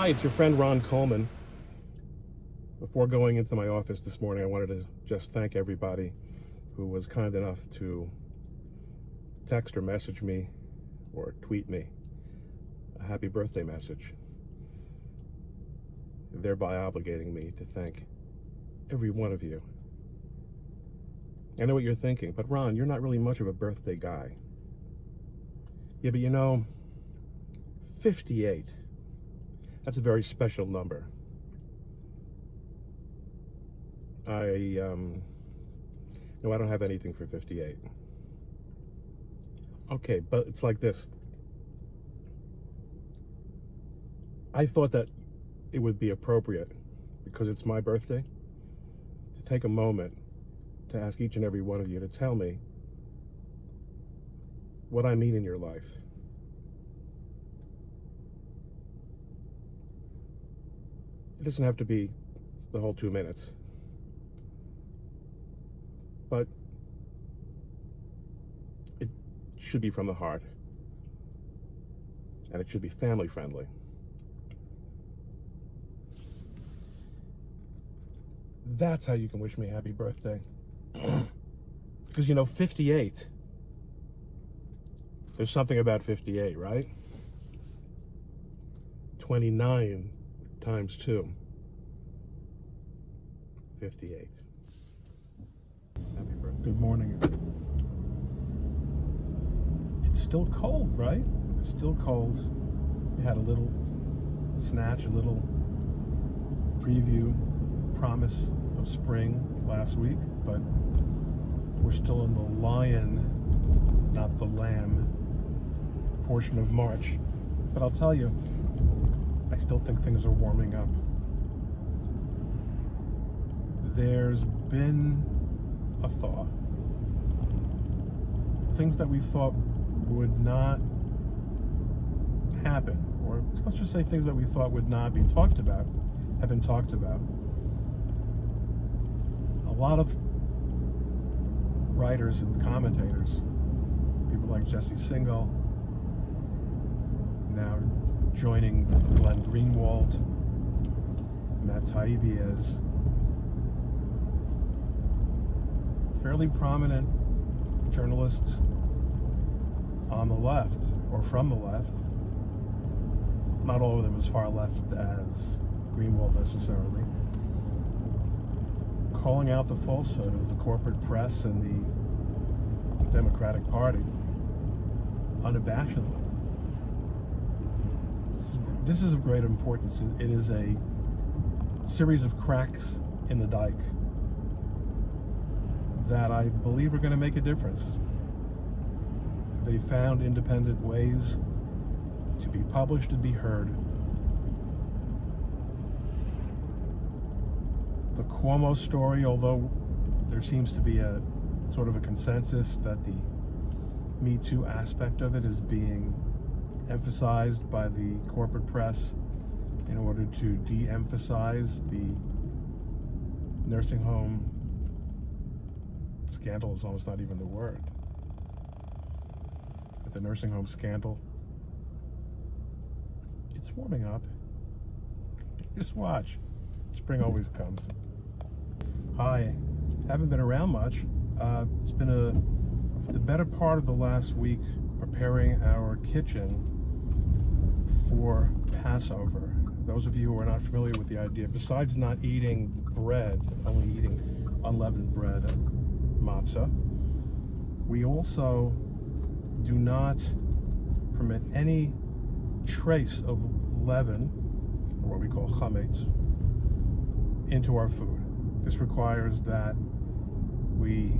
Hi, it's your friend Ron Coleman. Before going into my office this morning, I wanted to just thank everybody who was kind enough to text or message me or tweet me a happy birthday message, thereby obligating me to thank every one of you. I know what you're thinking, but Ron, you're not really much of a birthday guy. Yeah, but you know, 58, that's a very special number. No, I don't have anything for 58. Okay, but it's like this. I thought that it would be appropriate, because it's my birthday, to take a moment to ask each and every one of you to tell me what I mean in your life. It doesn't have to be the whole 2 minutes, but it should be from the heart, and it should be family friendly. That's how you can wish me happy birthday. Because you know, 58, there's something about 58, right? 29 times 2, 58. Happy birthday. Good morning. It's still cold, right? It's still cold. We had a little snatch, a little preview, promise of spring last week, but we're still in the lion, not the lamb, portion of March. But I'll tell you, I still think things are warming up. There's been a thaw. Things that we thought would not happen, or let's just say things that we thought would not be talked about, have been talked about. A lot of writers and commentators, people like Jesse Singal, now joining Glenn Greenwald, Matt Taibbi, as fairly prominent journalists on the left, or from the left. Not all of them as far left as Greenwald necessarily, calling out the falsehood of the corporate press and the Democratic Party unabashedly. This is of great importance. It is a series of cracks in the dike that I believe are going to make a difference. They found independent ways to be published and be heard. The Cuomo story, although there seems to be a sort of a consensus that the Me Too aspect of it is being emphasized by the corporate press in order to de-emphasize the nursing home scandal, is almost not even the word. But the nursing home scandal, it's warming up. Just watch. Spring always comes. Hi. Haven't been around much. It's been the better part of the last week preparing our kitchen for Passover. Those of you who are not familiar with the idea, besides not eating bread, only eating unleavened bread and matzah, we also do not permit any trace of leaven, or what we call chametz, into our food. This requires that we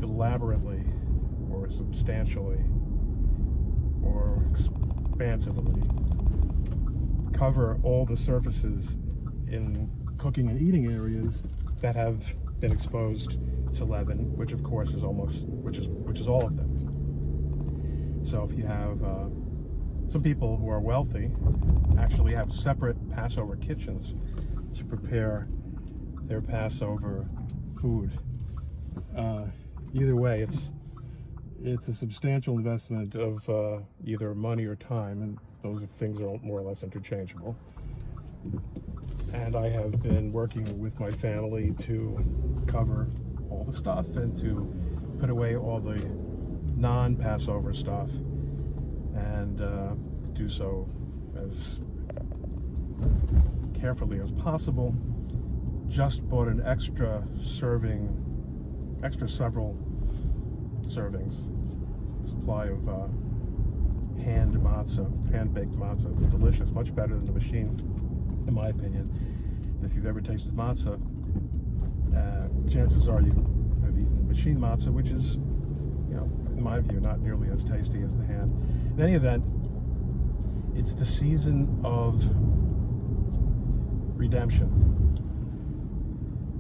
elaborately, or substantially, or expansively cover all the surfaces in cooking and eating areas that have been exposed to leaven, which of course is which is all of them. So if you have some people who are wealthy actually have separate Passover kitchens to prepare their Passover food. Either way, it's a substantial investment of either money or time, and those things are more or less interchangeable. And I have been working with my family to cover all the stuff and to put away all the non-Passover stuff, and do so as carefully as possible. Just bought an extra several servings supply of hand-baked matzah. Delicious, much better than the machine, in my opinion. If you've ever tasted matzah, chances are you have eaten machine matzah, which is, in my view, not nearly as tasty as the hand. In any event, it's the season of redemption.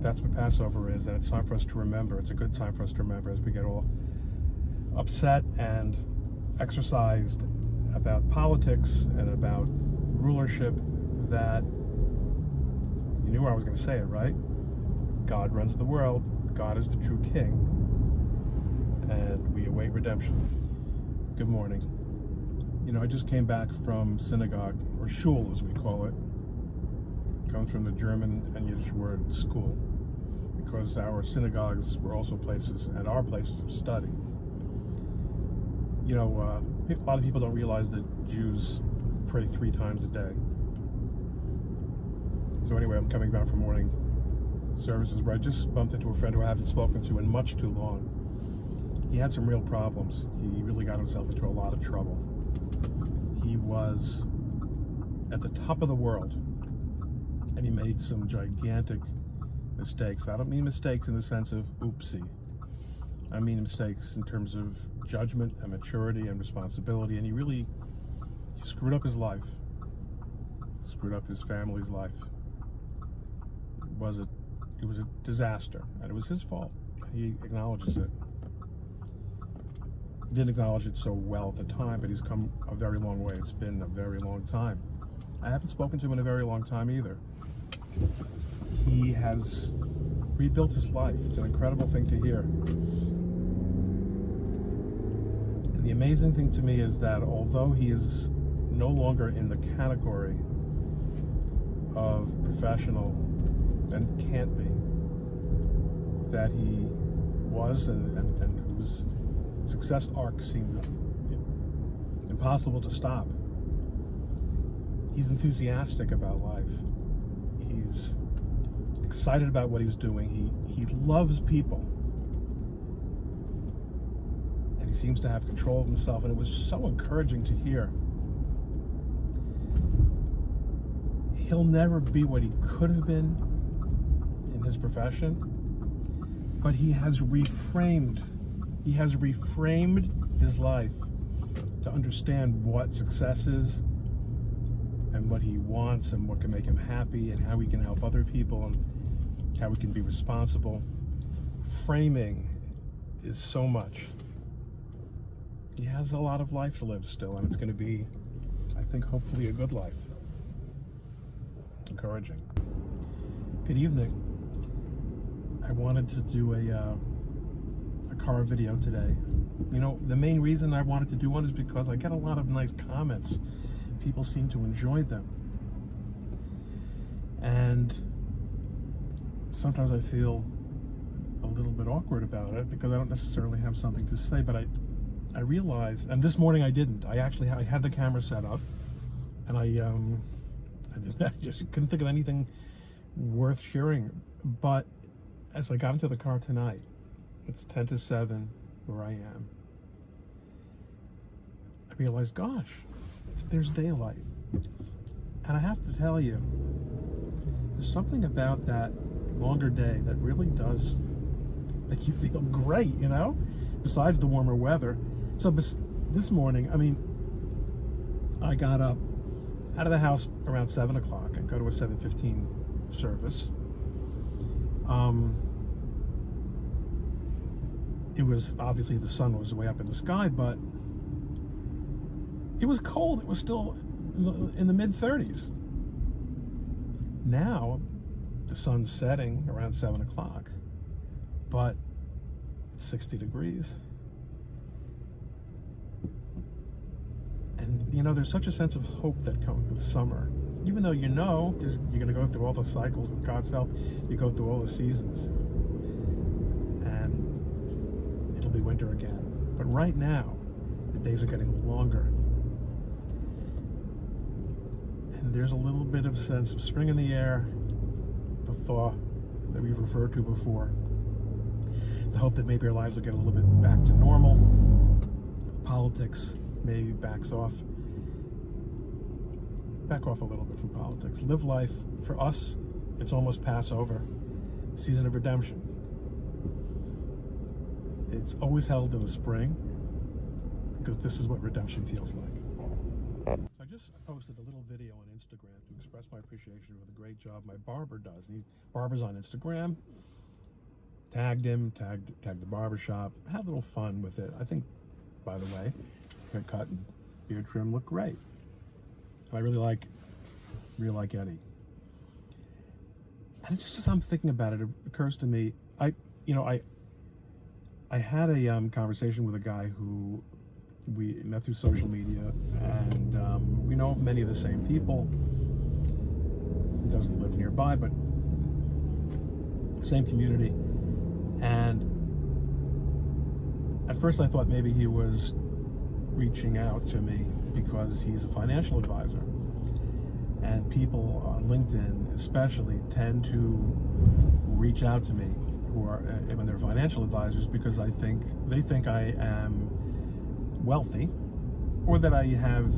That's what Passover is, and it's time for us to remember. It's a good time for us to remember as we get all upset and exercised about politics and about rulership, that you knew I was going to say it, right? God runs the world. God is the true king, and we await redemption. Good morning. I just came back from synagogue, or shul as we call it. Comes from the German and Yiddish word school, because our synagogues were also places of study. A lot of people don't realize that Jews pray 3 times a day. So anyway, I'm coming back from morning services where I just bumped into a friend who I haven't spoken to in much too long. He had some real problems. He really got himself into a lot of trouble. He was at the top of the world, and he made some gigantic mistakes. I don't mean mistakes in the sense of oopsie. I mean mistakes in terms of judgment and maturity and responsibility, and he screwed up his life, screwed up his family's life. It was a disaster, and it was his fault. He acknowledges it. He didn't acknowledge it so well at the time, but he's come a very long way. It's been a very long time. I haven't spoken to him in a very long time either. He has rebuilt his life. It's an incredible thing to hear. And the amazing thing to me is that although he is no longer in the category of professional, and can't be, that he was, and whose success arc seemed impossible to stop, he's enthusiastic about life. He's excited about what he's doing. He loves people, and he seems to have control of himself, and it was so encouraging to hear. He'll never be what he could have been in his profession, but he has reframed his life to understand what success is, and what he wants, and what can make him happy, and how he can help other people, and how he can be responsible. Framing is so much. He has a lot of life to live still, and it's going to be, I think, hopefully a good life. Encouraging. Good evening. I wanted to do a car video today. The main reason I wanted to do one is because I get a lot of nice comments. People seem to enjoy them. And sometimes I feel a little bit awkward about it because I don't necessarily have something to say, but I realize, and this morning I didn't. I had the camera set up, and I just couldn't think of anything worth sharing. But as I got into the car tonight, it's 10 to 7 where I am, I realized, gosh, there's daylight. And I have to tell you, there's something about that longer day that really does make you feel great, besides the warmer weather. So this morning, I got up out of the house around 7 o'clock. I go to a 7:15 service. It was obviously, the sun was way up in the sky, but it was cold. It was still in the mid-30s. Now the sun's setting around 7 o'clock, but it's 60 degrees. And there's such a sense of hope that comes with summer. even though you're going to go through all the cycles with God's help, you go through all the seasons, and it'll be winter again. But right now, the days are getting longer, and there's a little bit of a sense of spring in the air, the thaw that we've referred to before, the hope that maybe our lives will get a little bit back to normal, politics maybe back off a little bit from politics. Live life. For us, it's almost Passover, season of redemption. It's always held in the spring, because this is what redemption feels like. I just posted a little video on Instagram to express my appreciation for the great job my barber does. Barber's on Instagram. Tagged him, tagged the barbershop. Had a little fun with it. I think, by the way, haircut and beard trim look great. I really like Eddie. And just as I'm thinking about it, it occurs to me, I had a conversation with a guy who we met through social media, and we know many of the same people. He doesn't live nearby, but same community. And at first I thought maybe he was reaching out to me because he's a financial advisor, and people on LinkedIn especially tend to reach out to me who are when they're financial advisors, because they think I am wealthy, or that I have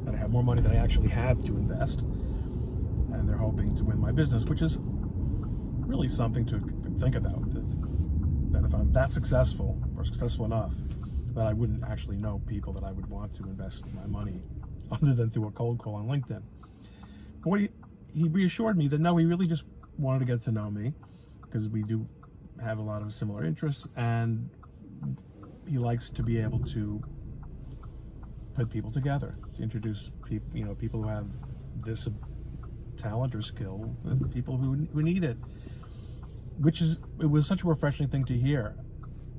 that I have more money than I actually have to invest, and they're hoping to win my business, which is really something to think about, that if I'm that successful or successful enough that I wouldn't actually know people that I would want to invest my money other than through a cold call on LinkedIn. But he reassured me that no, he really just wanted to get to know me, because we do have a lot of similar interests, and he likes to be able to put people together, to introduce people, people who have this talent or skill, with people who need it. It was such a refreshing thing to hear,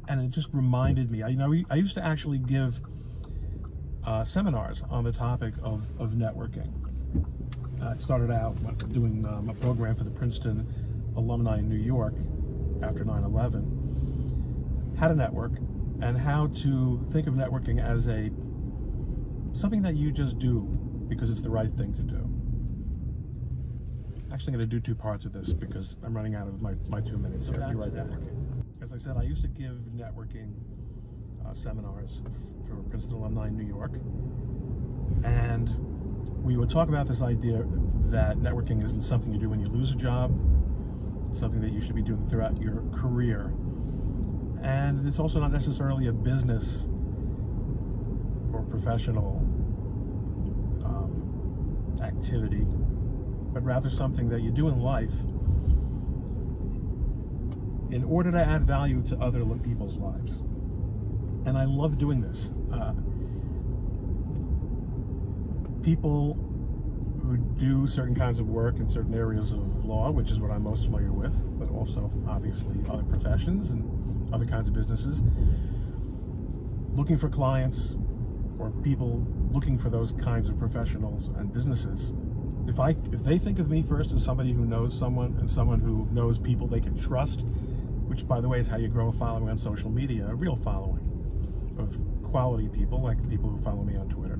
and it just reminded me. I used to actually give seminars on the topic of networking. I started out doing a program for the Princeton alumni in New York after 9/11, how to network, and how to think of networking as something that you just do because it's the right thing to do. Actually, I'm going to do two parts of this because I'm running out of my 2 minutes here. Be right back. As I said, I used to give networking seminars for Princeton alumni in New York, and we would talk about this idea that networking isn't something you do when you lose a job. It's something that you should be doing throughout your career, and it's also not necessarily a business or professional activity, but rather something that you do in life in order to add value to other people's lives. And I love doing this. People who do certain kinds of work in certain areas of law, which is what I'm most familiar with, but also obviously other professions and other kinds of businesses, looking for clients or people looking for those kinds of professionals and businesses. If they think of me first as somebody who knows someone, and someone who knows people they can trust, which by the way is how you grow a following on social media, a real following of quality people, like people who follow me on Twitter.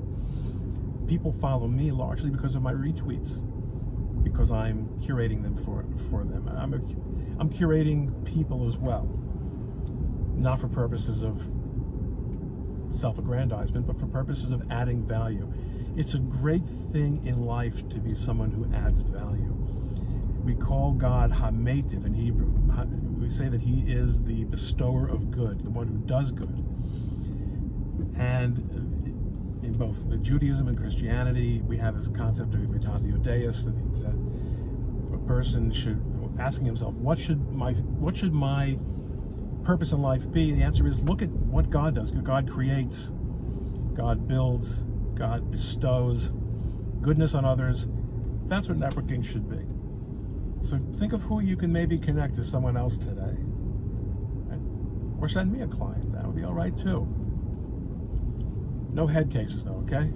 People follow me largely because of my retweets, because I'm curating them for them. I'm curating people as well, not for purposes of self-aggrandizement, but for purposes of adding value. It's a great thing in life to be someone who adds value. We call God Hamativ in Hebrew. We say that He is the bestower of good, the one who does good. And in both Judaism and Christianity, we have this concept of imitatio Deus, that means that a person should asking himself, what should my purpose in life be? The answer is, look at what God does. God creates, God builds, God bestows goodness on others. That's what networking should be. So think of who you can maybe connect to someone else today, right? Or send me a client. That would be all right too. No head cases though, okay?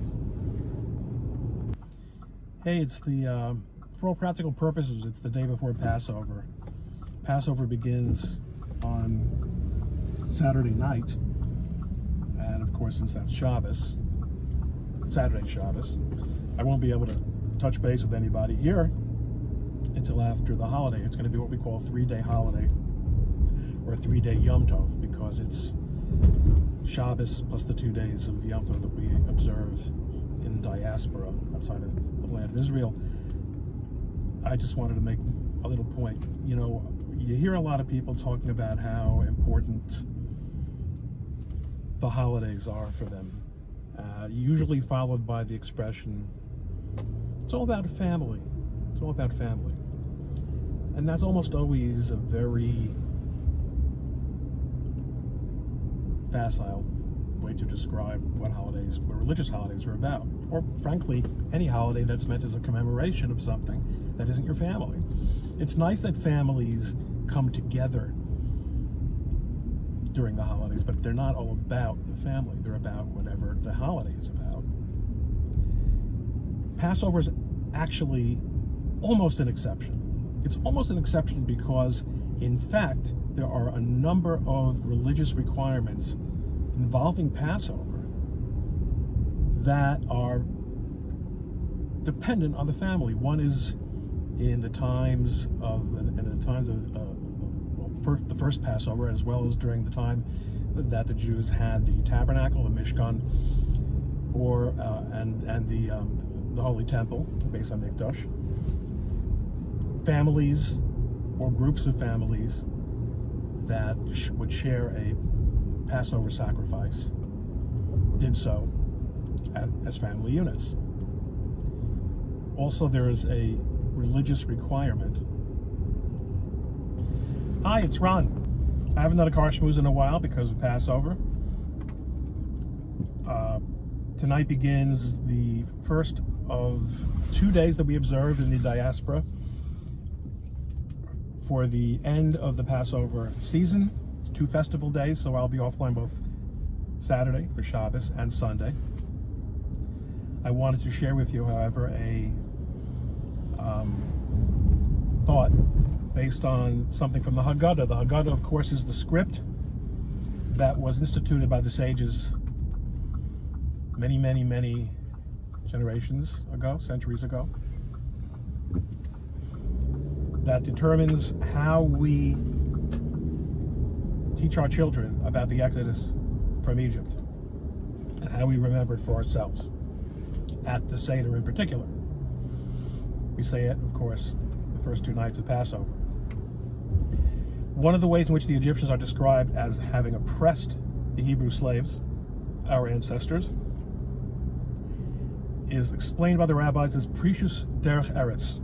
Hey, it's the, for all practical purposes, it's the day before Passover. Passover begins on Saturday night, and of course, since that's Shabbos, Saturday Shabbos, I won't be able to touch base with anybody here until after the holiday. It's going to be what we call a 3-day holiday, or a 3-day Yom Tov, because it's Shabbos plus the 2 days of Yom Tov that we observe in diaspora outside of the land of Israel. I just wanted to make a little point. You know, you hear a lot of people talking about how important the holidays are for them, usually followed by the expression, it's all about family. It's all about family. And that's almost always a very facile way to describe what religious holidays are about, or frankly, any holiday that's meant as a commemoration of something that isn't your family. It's nice that families come together during the holidays, but they're not all about the family. They're about whatever the holiday is about. Passover is actually almost an exception. It's almost an exception because, in fact, there are a number of religious requirements involving Passover that are dependent on the family. One is in the times of the first Passover, as well as during the time that the Jews had the tabernacle, the Mishkan, or and the Holy Temple, the Beis HaMikdash. Families or groups of families that would share a Passover sacrifice did so as family units. Also, there is a religious requirement. Hi, it's Ron. I haven't done a car schmooze in a while because of Passover. Tonight begins the first of 2 days that we observe in the diaspora for the end of the Passover season. It's 2 festival days, so I'll be offline both Saturday for Shabbos and Sunday. I wanted to share with you, however, a thought based on something from the Haggadah. The Haggadah, of course, is the script that was instituted by the sages many, many, many generations ago, centuries ago, that determines how we teach our children about the Exodus from Egypt and how we remember it for ourselves at the Seder in particular. We say it, of course, the first 2 nights of Passover. One of the ways in which the Egyptians are described as having oppressed the Hebrew slaves, our ancestors, is explained by the rabbis as Prishus Derech Eretz,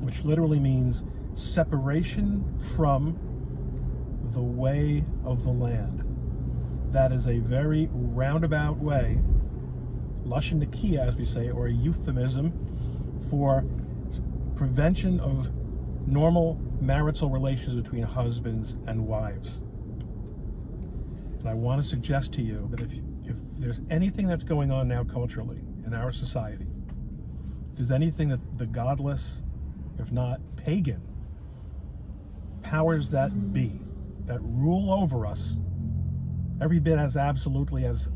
which literally means separation from the way of the land. That is a very roundabout way, lashon nekiya, as we say, or a euphemism for prevention of normal marital relations between husbands and wives. And I want to suggest to you that if there's anything that's going on now culturally in our society, if there's anything that the godless, if not pagan, powers that be, that rule over us every bit as absolutely as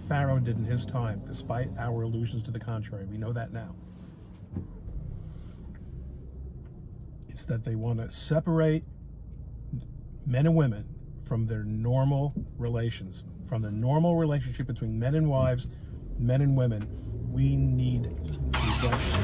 Pharaoh did in his time, despite our allusions to the contrary. We know that now. It's that they want to separate men and women from their normal relations, from the normal relationship between men and wives, men and women. We need redemption.